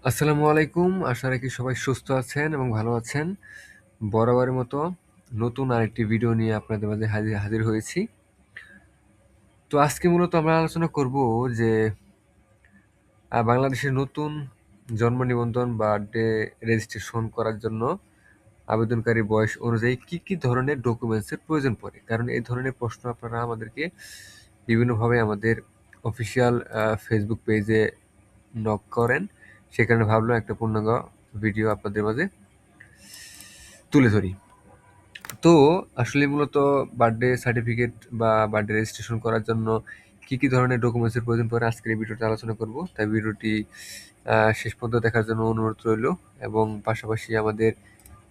আসসালামু আলাইকুম। আশা রাখি সবাই সুস্থ আছেন এবং ভালো আছেন। বরাবরের মতো নতুন আরেকটি ভিডিও নিয়ে আপনাদের মাঝে হাজির হয়েছি। তো আজকে মূলত আমরা আলোচনা করব যে বাংলাদেশের নতুন জন্ম নিবন্ধন বার্থডে রেজিস্ট্রেশন করার জন্য আবেদনকারীর বয়স অনুযায়ী কি ধরনের ডকুমেন্টসের প্রয়োজন পড়ে। কারণ এই ধরনের প্রশ্ন আপনারা আমাদেরকে বিভিন্নভাবে আমাদের অফিসিয়াল ফেসবুক পেজে নক করেন। সে কারণে ভাবলাম একটা পূর্ণাঙ্গ ভিডিও আপনাদের মাঝে তুলে ধরি। তো আসলে মূলত বার্থডে সার্টিফিকেট বা বার্থডে রেজিস্ট্রেশন করার জন্য কি ধরনের ডকুমেন্টসের প্রয়োজন পড়ে আজকের এই ভিডিওতে আলোচনা করব। তাই ভিডিওটি শেষ পর্যন্ত দেখার জন্য অনুরোধ রইল এবং পাশাপাশি আমাদের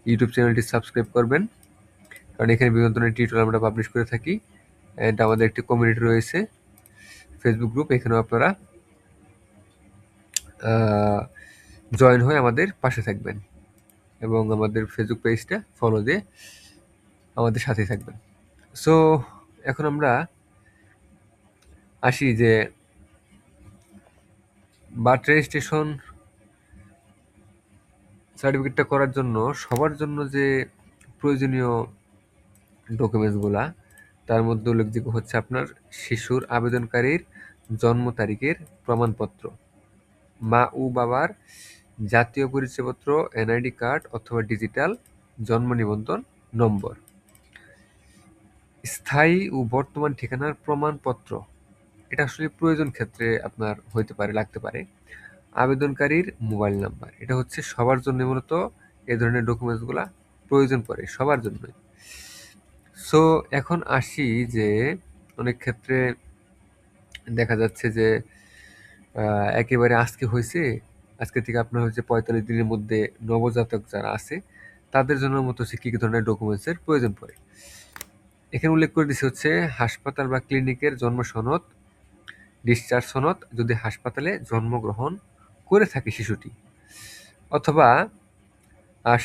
ইউটিউব চ্যানেলটি সাবস্ক্রাইব করবেন, কারণ এখানে বিভিন্ন ধরনের টিউটোরিয়াল আমরা পাবলিশ করে থাকি। এটা আমাদের একটি কমিউনিটি রয়েছে, ফেসবুক গ্রুপ, এখানেও আপনারা জয়েন হয়ে আমাদের পাশে থাকবেন এবং আমাদের ফেসবুক পেজটা ফলো দিয়ে আমাদের সাথে থাকবেন। সো এখন আমরা আসি যে বার্থ রেজিস্ট্রেশন সার্টিফিকেটটা করার জন্য সবার জন্য যে প্রয়োজনীয় ডকুমেন্টসগুলা, তার মধ্যে উল্লেখযোগ্য হচ্ছে আপনার শিশুর আবেদনকারীর জন্ম তারিখের প্রমাণপত্র, মা ও বাবার জাতীয় পরিচয়পত্র, এনআইডি কার্ড অথবা ডিজিটাল জন্ম নিবন্ধন নম্বর, স্থায়ী ও বর্তমান ঠিকানার প্রমাণপত্র। এটা আসলে প্রয়োজন ক্ষেত্রে আপনার হইতে পারে, লাগতে পারে। আবেদনকারীর মোবাইল নাম্বার, এটা হচ্ছে সবার জন্য মূলত এই ধরনের ডকুমেন্টসগুলা প্রয়োজন পড়ে সবার জন্যই। সো এখন আসি যে অনেক ক্ষেত্রে দেখা যাচ্ছে যে একেবারে আজকে হয়েছে, আজকে থেকে আপনার হচ্ছে 45 দিনের মধ্যে নবজাতক যারা আছে তাদের জন্য মতো হচ্ছে কী ধরনের ডকুমেন্টসের প্রয়োজন পড়ে। এখানে উল্লেখ করে দিচ্ছে হচ্ছে হাসপাতাল বা ক্লিনিকের জন্ম সনদ, ডিসচার্জ সনদ যদি হাসপাতালে জন্মগ্রহণ করে থাকে শিশুটি, অথবা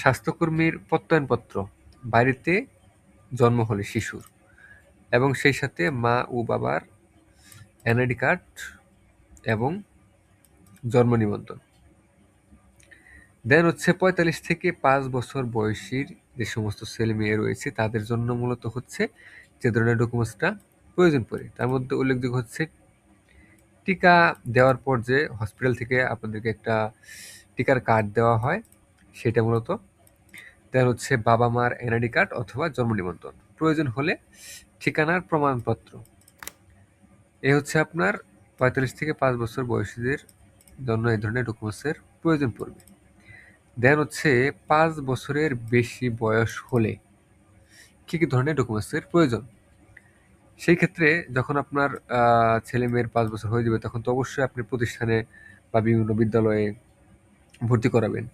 স্বাস্থ্যকর্মীর প্রত্যয়নপত্র বাড়িতে জন্ম হলে শিশুর, এবং সেই সাথে মা ও বাবার এনআইডি কার্ড এবং জন্ম নিবন্ধন। দেন হচ্ছে 45 থেকে 5 বছর বয়সীর যে সমস্ত ছেলে মেয়ে রয়েছে তাদের জন্য মূলত হচ্ছে যে ধরনের ডকুমেন্টসটা প্রয়োজন পড়ে, তার মধ্যে উল্লেখযোগ্য হচ্ছে টিকা দেওয়ার পর যে হসপিটাল থেকে আপনাদেরকে একটা টিকার কার্ড দেওয়া হয়, সেটা মূলত। দেন হচ্ছে বাবা মার এনআইডি কার্ড অথবা জন্ম নিবন্ধন, প্রয়োজন হলে ঠিকানার প্রমাণপত্র। এ হচ্ছে আপনার 45 থেকে 5 বছর বয়সীদের জন্য এই ধরনের ডকুমেন্টসের প্রয়োজন পড়বে। দেন হচ্ছে 5 বছরের বেশি বয়স হলে কী ধরনের ডকুমেন্টসের প্রয়োজন। সেই ক্ষেত্রে যখন আপনার ছেলে মেয়ের 5 বছর হয়ে যাবে তখন তো অবশ্যই আপনি প্রতিষ্ঠানে বা বিভিন্ন বিদ্যালয়ে ভর্তি করাবেন।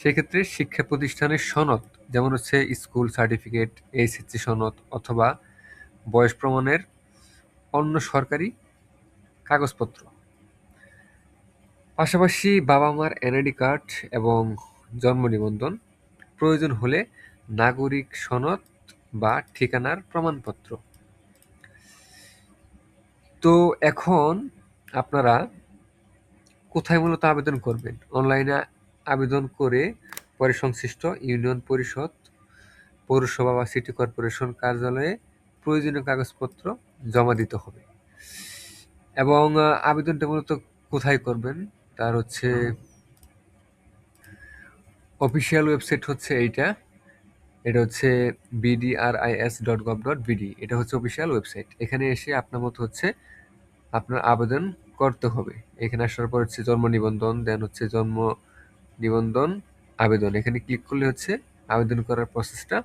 সেক্ষেত্রে শিক্ষা প্রতিষ্ঠানের সনদ, যেমন হচ্ছে স্কুল সার্টিফিকেট, এইচএসসি সনদ অথবা বয়স প্রমাণের অন্য সরকারি কাগজপত্র, পাশাপাশি বাবা মার এনআইডি কার্ড এবং জন্ম নিবন্ধন, প্রয়োজন হলে নাগরিক সনদ বা ঠিকানার প্রমাণপত্র। তো এখন আপনারা কোথায় মূলত আবেদন করবেন? অনলাইনে আবেদন করে পরে সংশ্লিষ্ট ইউনিয়ন পরিষদ, পৌরসভা বা সিটি কর্পোরেশন কার্যালয়ে প্রয়োজনীয় কাগজপত্র জমা দিতে হবে। এবং আবেদনটা মূলত কোথায় করবেন, তার হচ্ছে অফিসিয়াল ওয়েবসাইট হচ্ছে এটা হচ্ছে bdris.gov.bd। এটা হচ্ছে অফিসিয়াল ওয়েবসাইট। এখানে এসে আপনার মতো হচ্ছে আপনার আবেদন করতে হবে। এখানে আসার পর হচ্ছে জন্ম নিবন্ধন, দেন হচ্ছে জন্ম নিবন্ধন আবেদন, এখানে ক্লিক করলে হচ্ছে আবেদন করার প্রসেসটা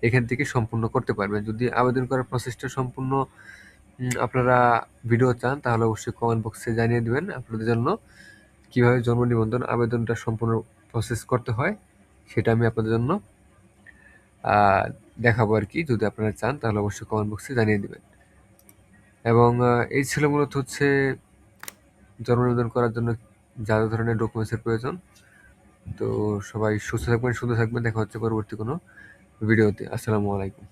এখান থেকে সম্পূর্ণ করতে পারবেন। যদি আবেদন করার প্রসেসটা সম্পূর্ণ আপনারা ভিডিও চান তাহলে অবশ্যই কমেন্ট বক্সে জানিয়ে দেবেন আপনাদের জন্য কীভাবে জন্ম নিবন্ধন আবেদনটা সম্পূর্ণ প্রসেস করতে হয়, সেটা আমি আপনাদের জন্য দেখাবো আর কি। যদি আপনারা চান তাহলে অবশ্যই কমেন্ট বক্সে জানিয়ে দেবেন। এবং এই ছিল মূলত হচ্ছে জন্ম নিবন্ধন করার জন্য যা ধরনের ডকুমেন্টসের প্রয়োজন। তো সবাই সুস্থ থাকবেন, সুন্দর থাকবেন। দেখা হচ্ছে পরবর্তী কোনো ভিডিওতে। আসসালামু আলাইকুম।